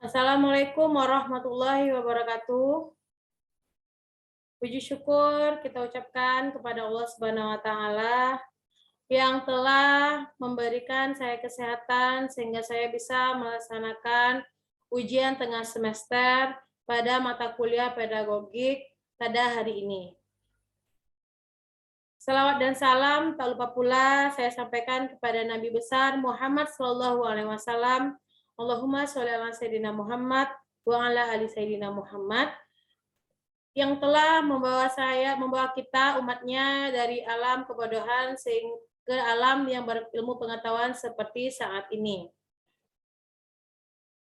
Assalamualaikum warahmatullahi wabarakatuh. Puji syukur kita ucapkan kepada Allah Subhanahu wa taala yang telah memberikan saya kesehatan sehingga saya bisa melaksanakan ujian tengah semester pada mata kuliah pedagogik pada hari ini. Salawat dan salam tak lupa pula saya sampaikan kepada Nabi besar Muhammad Shallallahu Alaihi Wasallam. Allahumma sholli ala sayyidina Muhammad wa ala ali sayyidina Muhammad yang telah membawa kita umatnya dari alam kebodohan sehingga ke alam yang berilmu pengetahuan seperti saat ini.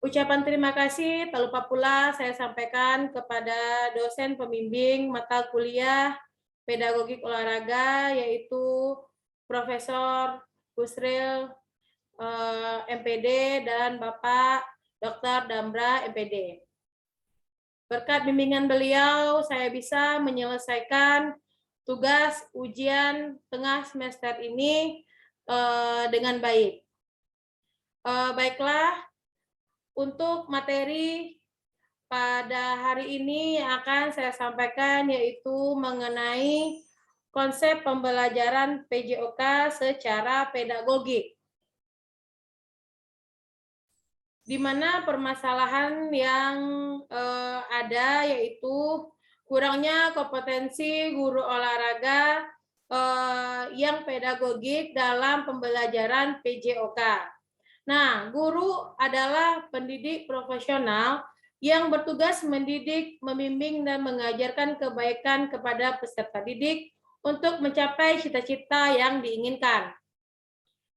Ucapan terima kasih tak lupa pula saya sampaikan kepada dosen pembimbing mata kuliah pedagogik olahraga yaitu Profesor Busril MPD dan Bapak Dr. Damra MPD. Berkat bimbingan beliau, saya bisa menyelesaikan tugas ujian tengah semester ini dengan baik. Baiklah, untuk materi pada hari ini yang akan saya sampaikan yaitu mengenai konsep pembelajaran PJOK secara pedagogik. Di mana permasalahan yang ada yaitu kurangnya kompetensi guru olahraga yang pedagogik dalam pembelajaran PJOK. Nah, guru adalah pendidik profesional yang bertugas mendidik, membimbing, dan mengajarkan kebaikan kepada peserta didik untuk mencapai cita-cita yang diinginkan.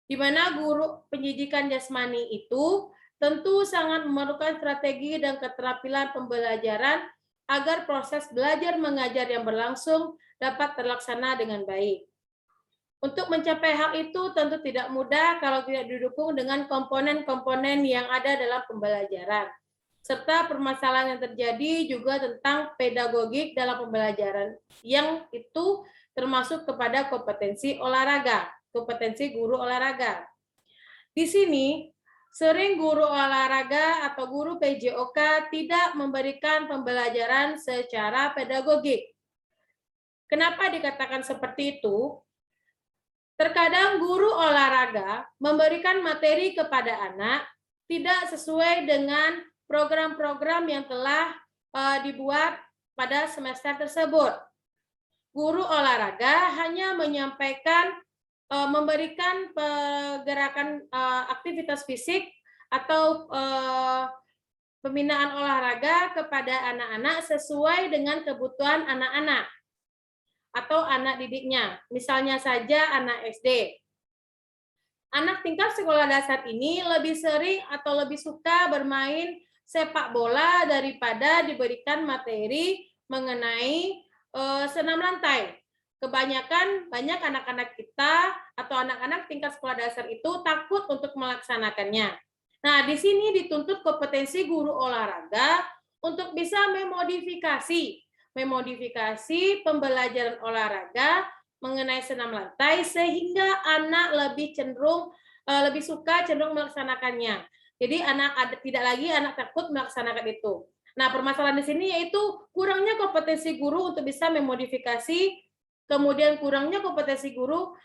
Di mana guru pendidikan jasmani itu tentu sangat memerlukan strategi dan keterampilan pembelajaran agar proses belajar mengajar yang berlangsung dapat terlaksana dengan baik. Untuk mencapai hal itu tentu tidak mudah kalau tidak didukung dengan komponen-komponen yang ada dalam pembelajaran. Serta permasalahan yang terjadi juga tentang pedagogik dalam pembelajaran, yang itu termasuk kepada kompetensi olahraga, kompetensi guru olahraga. Di sini, sering guru olahraga atau guru PJOK tidak memberikan pembelajaran secara pedagogik. Kenapa dikatakan seperti itu? Terkadang guru olahraga memberikan materi kepada anak tidak sesuai dengan program-program yang telah dibuat pada semester tersebut. Guru olahraga hanya menyampaikan memberikan pergerakan aktivitas fisik atau pembinaan olahraga kepada anak-anak sesuai dengan kebutuhan anak-anak atau anak didiknya. Misalnya saja anak SD. Anak tingkat sekolah dasar ini lebih sering atau lebih suka bermain sepak bola daripada diberikan materi mengenai senam lantai. Kebanyakan banyak anak-anak kita atau anak-anak tingkat sekolah dasar itu takut untuk melaksanakannya. Nah, di sini dituntut kompetensi guru olahraga untuk bisa memodifikasi pembelajaran olahraga mengenai senam lantai sehingga anak lebih suka melaksanakannya. Jadi tidak lagi anak takut melaksanakan itu. Nah, permasalahan di sini yaitu kurangnya kompetensi guru untuk bisa memodifikasi, kemudian kurangnya kompetensi guru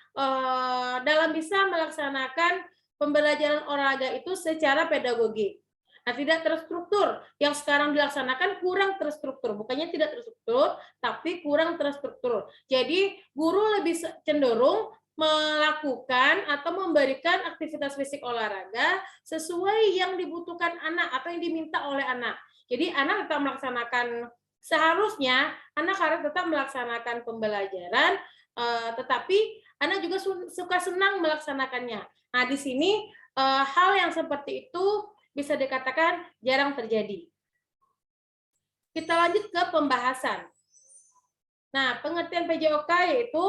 dalam bisa melaksanakan pembelajaran olahraga itu secara pedagogik. Nah, tidak terstruktur. Yang sekarang dilaksanakan kurang terstruktur. Bukannya tidak terstruktur, tapi kurang terstruktur. Jadi, guru lebih cenderung melakukan atau memberikan aktivitas fisik olahraga sesuai yang dibutuhkan anak atau yang diminta oleh anak. Jadi, anak tetap melaksanakan, seharusnya anak harus tetap melaksanakan pembelajaran, tetapi anak juga suka senang melaksanakannya. Nah, di sini hal yang seperti itu bisa dikatakan jarang terjadi. Kita lanjut ke pembahasan. Nah, pengertian PJOK yaitu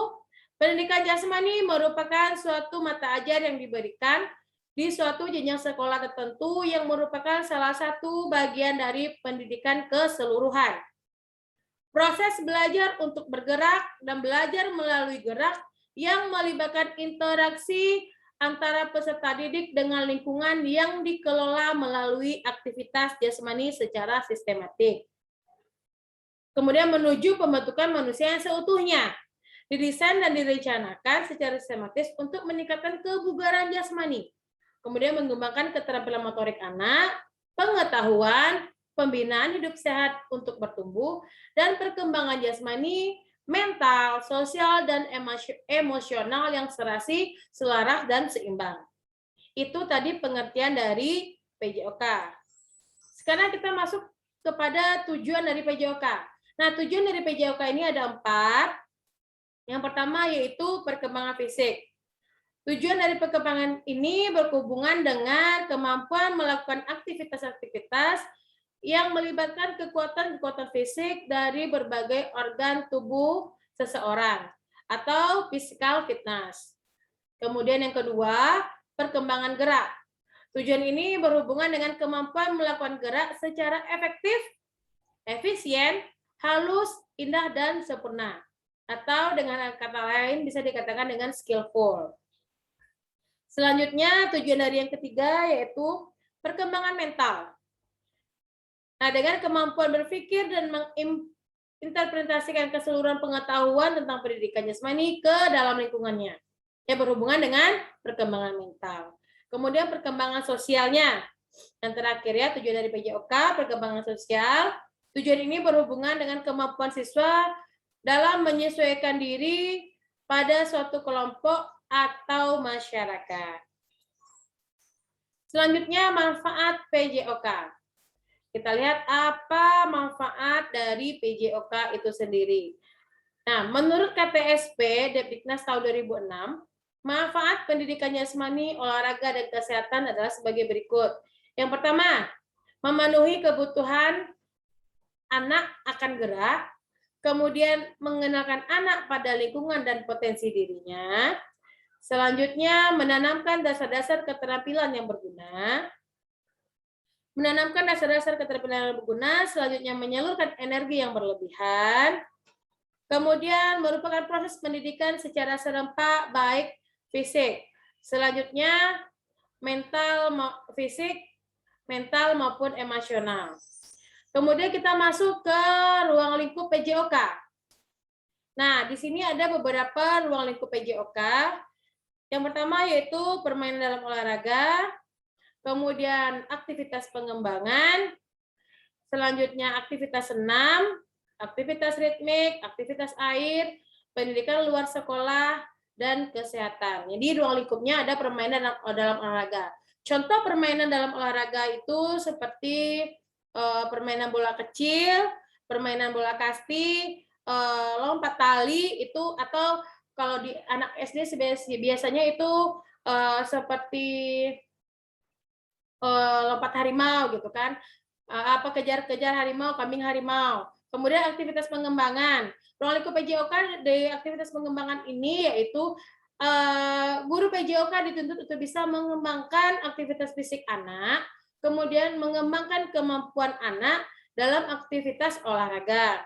pendidikan jasmani merupakan suatu mata ajar yang diberikan di suatu jenjang sekolah tertentu yang merupakan salah satu bagian dari pendidikan keseluruhan. Proses belajar untuk bergerak dan belajar melalui gerak yang melibatkan interaksi antara peserta didik dengan lingkungan yang dikelola melalui aktivitas jasmani secara sistematik. Kemudian menuju pembentukan manusia yang seutuhnya. Didesain dan direncanakan secara sistematis untuk meningkatkan kebugaran jasmani. Kemudian mengembangkan keterampilan motorik anak, pengetahuan, pembinaan hidup sehat untuk bertumbuh, dan perkembangan jasmani, mental, sosial, dan emosional yang serasi, selaras, dan seimbang. Itu tadi pengertian dari PJOK. Sekarang kita masuk kepada tujuan dari PJOK. Nah, tujuan dari PJOK ini ada 4. Yang pertama yaitu perkembangan fisik. Tujuan dari perkembangan ini berhubungan dengan kemampuan melakukan aktivitas-aktivitas yang melibatkan kekuatan-kekuatan fisik dari berbagai organ tubuh seseorang atau physical fitness. Kemudian yang kedua, perkembangan gerak. Tujuan ini berhubungan dengan kemampuan melakukan gerak secara efektif, efisien, halus, indah, dan sempurna. Atau dengan kata lain bisa dikatakan dengan skillful. Selanjutnya, tujuan dari yang ketiga yaitu perkembangan mental. Nah, dengan kemampuan berpikir dan menginterpretasikan keseluruhan pengetahuan tentang pendidikan jasmani ke dalam lingkungannya. Yang berhubungan dengan perkembangan mental. Kemudian perkembangan sosialnya. Yang terakhir ya, tujuan dari PJOK, perkembangan sosial. Tujuan ini berhubungan dengan kemampuan siswa dalam menyesuaikan diri pada suatu kelompok atau masyarakat. Selanjutnya, manfaat PJOK. Kita lihat apa manfaat dari PJOK itu sendiri. Nah, menurut KTSP Depdiknas tahun 2006, manfaat pendidikan jasmani, olahraga, dan kesehatan adalah sebagai berikut. Yang pertama, memenuhi kebutuhan anak akan gerak, kemudian mengenalkan anak pada lingkungan dan potensi dirinya. Selanjutnya, menanamkan dasar-dasar keterampilan yang berguna. Selanjutnya menyalurkan energi yang berlebihan. Kemudian merupakan proses pendidikan secara serempak baik fisik. Selanjutnya, fisik, mental maupun emosional. Kemudian kita masuk ke ruang lingkup PJOK. Nah, di sini ada beberapa ruang lingkup PJOK. Yang pertama yaitu permainan dalam olahraga, kemudian aktivitas pengembangan, selanjutnya aktivitas senam, aktivitas ritmik, aktivitas air, pendidikan luar sekolah, dan kesehatan. Jadi ruang lingkupnya ada permainan dalam olahraga. Contoh permainan dalam olahraga itu seperti permainan bola kecil, permainan bola kasti, lompat tali itu, atau kalau di anak SD biasanya itu seperti lompat harimau gitu kan, kejar-kejar harimau, kambing harimau. Kemudian aktivitas pengembangan. Ruang lingkup PJOK dari aktivitas pengembangan ini yaitu guru PJOK dituntut untuk bisa mengembangkan aktivitas fisik anak, kemudian mengembangkan kemampuan anak dalam aktivitas olahraga.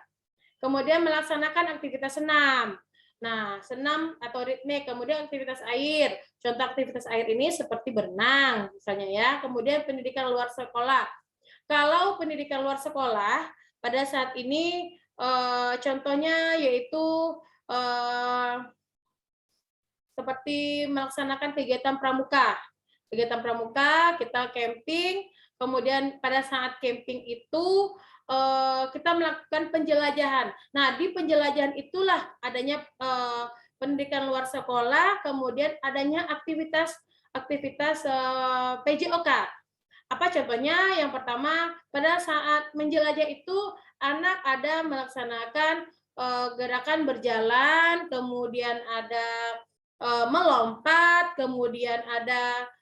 Kemudian melaksanakan aktivitas senam. Nah, senam atau ritmik, kemudian aktivitas air. Contoh aktivitas air ini seperti berenang, misalnya ya. Kemudian pendidikan luar sekolah. Kalau pendidikan luar sekolah, pada saat ini contohnya yaitu seperti melaksanakan kegiatan pramuka. Kegiatan pramuka, kita camping, kemudian pada saat camping itu kita melakukan penjelajahan. Nah, di penjelajahan itulah adanya pendidikan luar sekolah, kemudian adanya aktivitas PJOK. Apa contohnya? Yang pertama, pada saat menjelajah itu anak ada melaksanakan gerakan berjalan, kemudian ada melompat, kemudian ada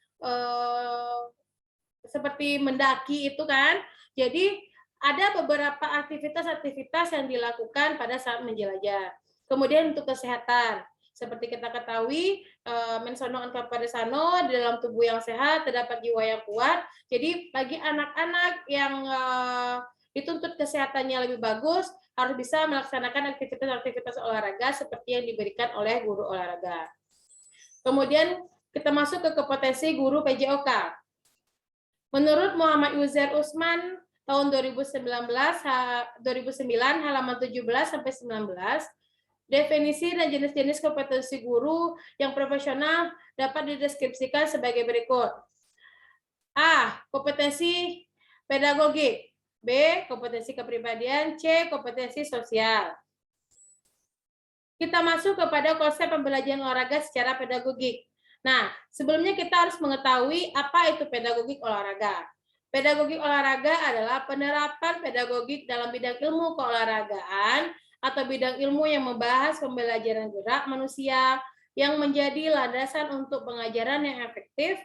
seperti mendaki itu kan. Jadi ada beberapa aktivitas-aktivitas yang dilakukan pada saat menjelajah. Kemudian untuk kesehatan, seperti kita ketahui, mens sana non corpore sano, di dalam tubuh yang sehat terdapat jiwa yang kuat. Jadi bagi anak-anak yang dituntut kesehatannya lebih bagus, harus bisa melaksanakan aktivitas-aktivitas olahraga seperti yang diberikan oleh guru olahraga. Kemudian Kita masuk ke kompetensi guru PJOK. Menurut Muhammad Yuzair Usman tahun 2009 halaman 17 sampai 19, definisi dan jenis-jenis kompetensi guru yang profesional dapat dideskripsikan sebagai berikut. A. Kompetensi pedagogik. B. Kompetensi kepribadian. C. Kompetensi sosial. Kita masuk kepada konsep pembelajaran olahraga secara pedagogik. Nah, sebelumnya kita harus mengetahui apa itu pedagogik olahraga. Pedagogik olahraga adalah penerapan pedagogik dalam bidang ilmu keolahragaan atau bidang ilmu yang membahas pembelajaran gerak manusia yang menjadi landasan untuk pengajaran yang efektif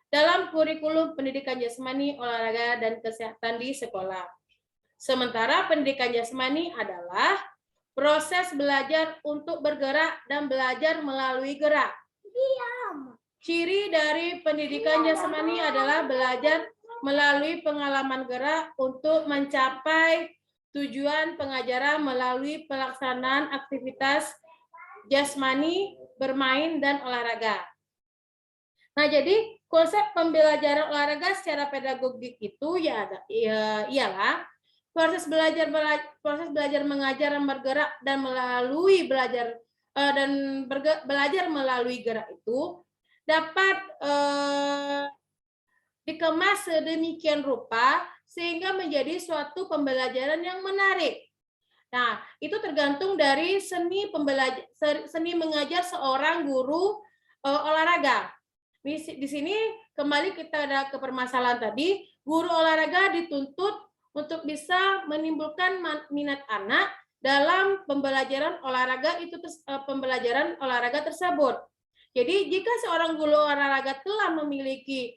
dalam kurikulum pendidikan jasmani, olahraga, dan kesehatan di sekolah. Sementara pendidikan jasmani adalah proses belajar untuk bergerak dan belajar melalui gerak. Ciri dari pendidikan jasmani adalah belajar melalui pengalaman gerak untuk mencapai tujuan pengajaran melalui pelaksanaan aktivitas jasmani, bermain, dan olahraga. Nah, jadi konsep pembelajaran olahraga secara pedagogik itu ialah proses belajar mengajar dan bergerak dan melalui belajar melalui gerak itu dapat dikemas sedemikian rupa sehingga menjadi suatu pembelajaran yang menarik. Nah, itu tergantung dari seni mengajar seorang guru olahraga. Di sini kembali kita ada ke permasalahan tadi, guru olahraga dituntut untuk bisa menimbulkan minat anak dalam pembelajaran olahraga tersebut. Jadi jika seorang guru olahraga telah memiliki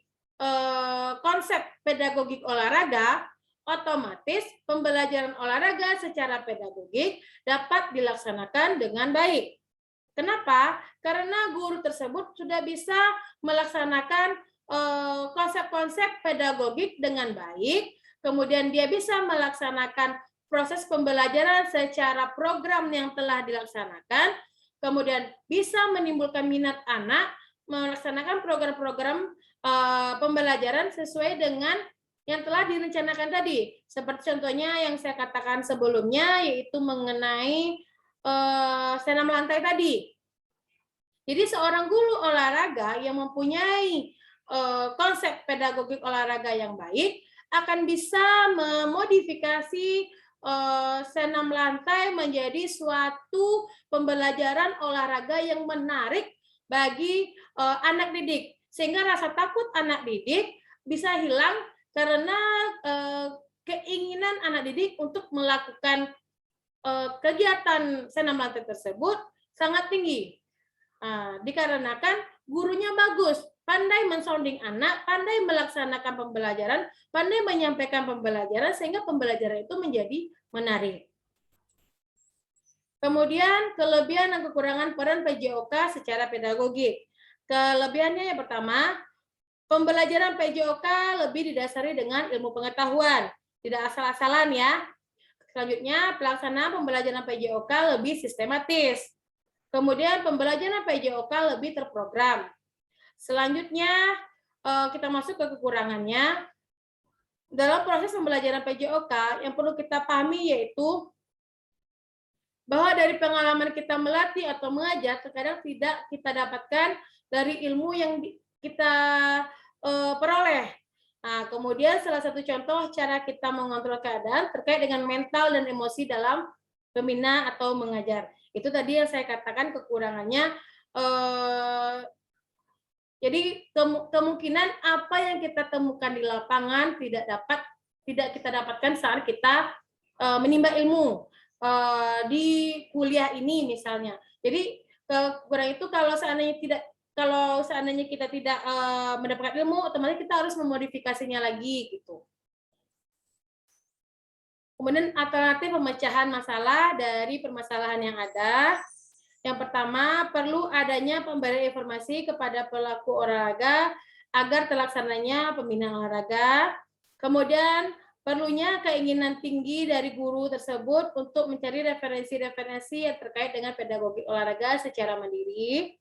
konsep pedagogik olahraga, otomatis pembelajaran olahraga secara pedagogik dapat dilaksanakan dengan baik. Kenapa? Karena guru tersebut sudah bisa melaksanakan konsep-konsep pedagogik dengan baik, kemudian dia bisa melaksanakan proses pembelajaran secara program yang telah dilaksanakan, kemudian bisa menimbulkan minat anak melaksanakan program-program pembelajaran sesuai dengan yang telah direncanakan tadi. Seperti contohnya yang saya katakan sebelumnya, yaitu mengenai senam lantai tadi. Jadi seorang guru olahraga yang mempunyai konsep pedagogik olahraga yang baik akan bisa memodifikasi senam lantai menjadi suatu pembelajaran olahraga yang menarik bagi anak didik, sehingga rasa takut anak didik bisa hilang karena keinginan anak didik untuk melakukan kegiatan senam lantai tersebut sangat tinggi. Dikarenakan gurunya bagus, pandai mensounding anak, pandai melaksanakan pembelajaran, pandai menyampaikan pembelajaran sehingga pembelajaran itu menjadi menarik. Kemudian kelebihan dan kekurangan peran PJOK secara pedagogik. Kelebihannya yang pertama, pembelajaran PJOK lebih didasari dengan ilmu pengetahuan, tidak asal-asalan ya. Selanjutnya, pelaksanaan pembelajaran PJOK lebih sistematis. Kemudian pembelajaran PJOK lebih terprogram. Selanjutnya, kita masuk ke kekurangannya. Dalam proses pembelajaran PJOK, yang perlu kita pahami yaitu bahwa dari pengalaman kita melatih atau mengajar, terkadang tidak kita dapatkan dari ilmu yang kita peroleh. Nah, kemudian salah satu contoh cara kita mengontrol keadaan terkait dengan mental dan emosi dalam membina atau mengajar. Itu tadi yang saya katakan kekurangannya. Jadi kemungkinan apa yang kita temukan di lapangan tidak kita dapatkan saat kita menimba ilmu di kuliah ini misalnya. Jadi kekurangan itu kalau seandainya kita tidak mendapatkan ilmu, otomatis kita harus memodifikasinya lagi gitu. Kemudian alternatif pemecahan masalah dari permasalahan yang ada. Yang pertama, perlu adanya pemberian informasi kepada pelaku olahraga agar terlaksananya pembinaan olahraga. Kemudian, perlunya keinginan tinggi dari guru tersebut untuk mencari referensi-referensi yang terkait dengan pedagogi olahraga secara mandiri.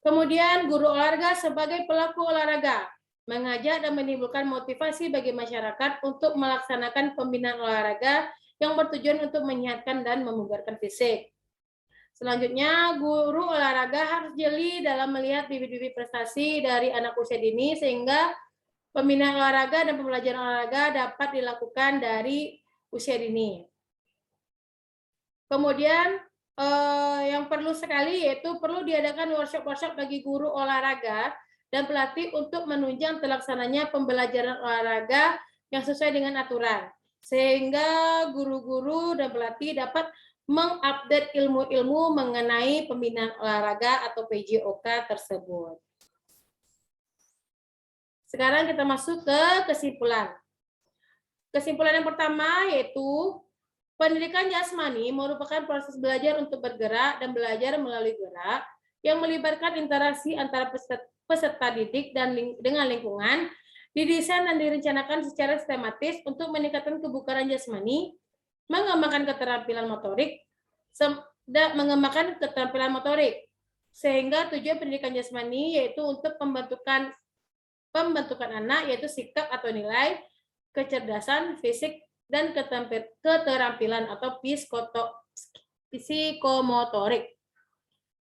Kemudian guru olahraga sebagai pelaku olahraga, mengajak dan menimbulkan motivasi bagi masyarakat untuk melaksanakan pembinaan olahraga yang bertujuan untuk menyehatkan dan memugarkan fisik. Selanjutnya, guru olahraga harus jeli dalam melihat bibit-bibit prestasi dari anak usia dini sehingga pembinaan olahraga dan pembelajaran olahraga dapat dilakukan dari usia dini. Kemudian yang perlu sekali yaitu perlu diadakan workshop-workshop bagi guru olahraga dan pelatih untuk menunjang terlaksananya pembelajaran olahraga yang sesuai dengan aturan, sehingga guru-guru dan pelatih dapat mengupdate ilmu-ilmu mengenai pembinaan olahraga atau PJOK tersebut. Sekarang kita masuk ke kesimpulan. Kesimpulan yang pertama yaitu pendidikan jasmani merupakan proses belajar untuk bergerak dan belajar melalui gerak yang melibatkan interaksi antara peserta didik dan dengan lingkungan, didesain dan direncanakan secara sistematis untuk meningkatkan kebugaran jasmani, mengembangkan keterampilan motorik, sehingga tujuan pendidikan jasmani yaitu untuk pembentukan anak yaitu sikap atau nilai, kecerdasan, fisik, dan keterampilan atau psikomotorik.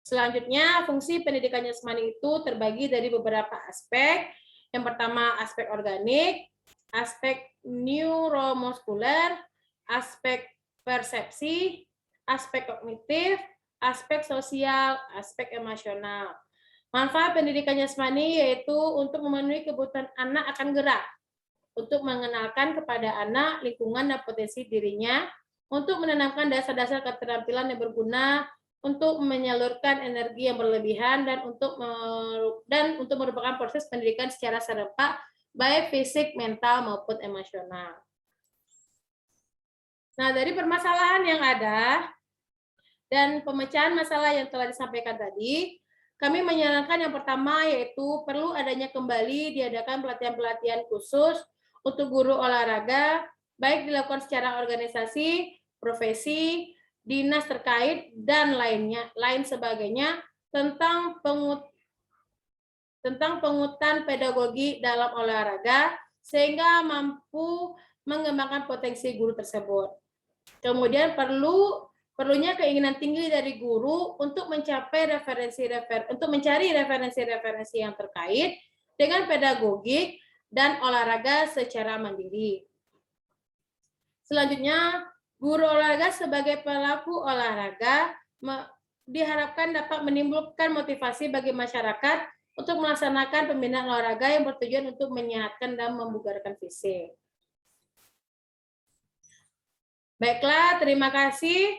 Selanjutnya, fungsi pendidikan jasmani itu terbagi dari beberapa aspek. Yang pertama, aspek organik, aspek neuromuskuler, aspek persepsi, aspek kognitif, aspek sosial, aspek emosional. Manfaat pendidikan jasmani yaitu untuk memenuhi kebutuhan anak akan gerak, untuk mengenalkan kepada anak lingkungan dan potensi dirinya, untuk menanamkan dasar-dasar keterampilan yang berguna, untuk menyalurkan energi yang berlebihan, dan untuk merupakan proses pendidikan secara serentak, baik fisik, mental, maupun emosional. Nah, dari permasalahan yang ada dan pemecahan masalah yang telah disampaikan tadi, kami menyarankan yang pertama yaitu perlu adanya kembali diadakan pelatihan-pelatihan khusus untuk guru olahraga, baik dilakukan secara organisasi, profesi, dinas terkait, dan lain sebagainya tentang penguatan pedagogi dalam olahraga sehingga mampu mengembangkan potensi guru tersebut. Kemudian perlunya keinginan tinggi dari guru untuk mencari referensi-referensi yang terkait dengan pedagogik dan olahraga secara mandiri. Selanjutnya, guru olahraga sebagai pelaku olahraga diharapkan dapat menimbulkan motivasi bagi masyarakat untuk melaksanakan pembinaan olahraga yang bertujuan untuk menyehatkan dan membugarkan fisik. Baiklah, terima kasih.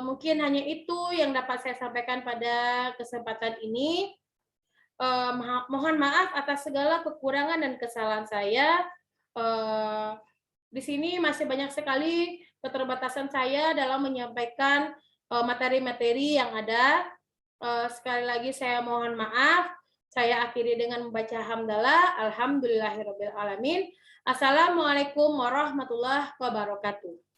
Mungkin hanya itu yang dapat saya sampaikan pada kesempatan ini. Mohon maaf atas segala kekurangan dan kesalahan saya. Di sini masih banyak sekali keterbatasan saya dalam menyampaikan materi-materi yang ada. Sekali lagi saya mohon maaf. Saya akhiri dengan membaca hamdalah. Alhamdulillahirabbil alamin. Assalamualaikum warahmatullahi wabarakatuh.